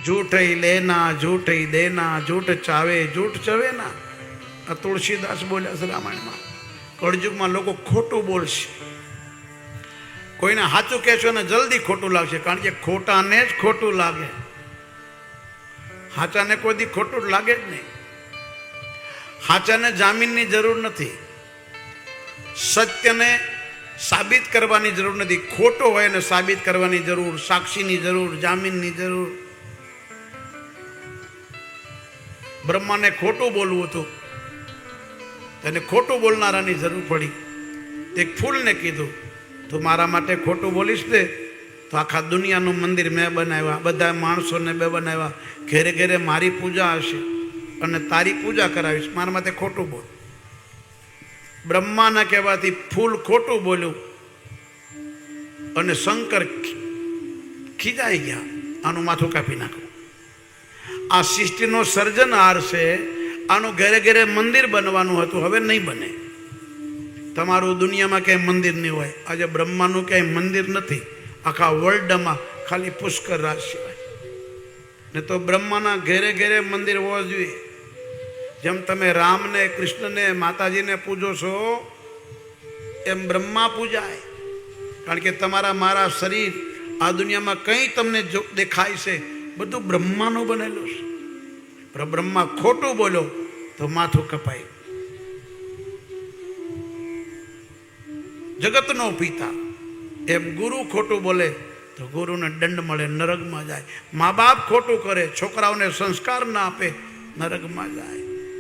झूठ ही लेना झूठ ही देना झूठ चावे झूठ चवे ना। आ तुलसीदास बोल्या छे रामायण में कलयुग में लोग खोटू बोलशे कोई ने साचुं कहेशो ने जल्दी खोटू लागशे कारण के खोटा ने ज खोटू लागे साचा ने कोई दी खोटू लागे ज नहीं। साचा ने जामीन नी जरूर नहीं सत्य ने साबित करवानी जरूर नहीं खोटो होय ने साबित करवानी जरूर साक्षी नी जरूर जामीन नी जरूर। ब्रह्मा ने खोटू बोलवुं हतुं તેને ખોટું બોલનારાની જરૂર પડી। એક ફૂલને કીધું તું મારા માટે ખોટું બોલીશ ને તો આખા દુનિયાનું મંદિર મેં બનાવ્યા બધા માણસોને મેં બનાવ્યા ઘેરે ઘેરે મારી પૂજા હશે અને તારી પૂજા કરાવીશ મારા માટે ખોટું બોલ। બ્રહ્માના કહેવાથી ફૂલ ખોટું બોલ્યું અને શંકર ખીજાઈ ગયા આનું માથું કાપી નાખ્યું। આ સૃષ્ટિનો સર્જનહાર છે આનું ઘરે ઘરે મંદિર બનવાનું હતું હવે નહીં બને। તમારું દુનિયામાં ક્યાંય મંદિર નહીં હોય। આજે બ્રહ્માનું ક્યાંય મંદિર નથી આખા વર્લ્ડમાં ખાલી પુષ્કર રાજ સિવાય ને તો બ્રહ્માના ઘેરે ઘેરે મંદિર હોવા જોઈએ। જેમ તમે રામને કૃષ્ણને માતાજીને પૂજો છો એમ બ્રહ્મા પૂજાય કારણ કે તમારા મારા શરીર આ દુનિયામાં કંઈ તમને જો દેખાય છે બધું બ્રહ્માનું બનેલું છે। पर ब्रह्मा खोटू बोलो तो माथु कपाई। जगत नो पिता एम गुरु खोटू बोले तो गुरु ने दंड मळे नरक में जाए। माँ बाप खोटू करे छोकराओं ने संस्कार ना आपे नरक में जाए।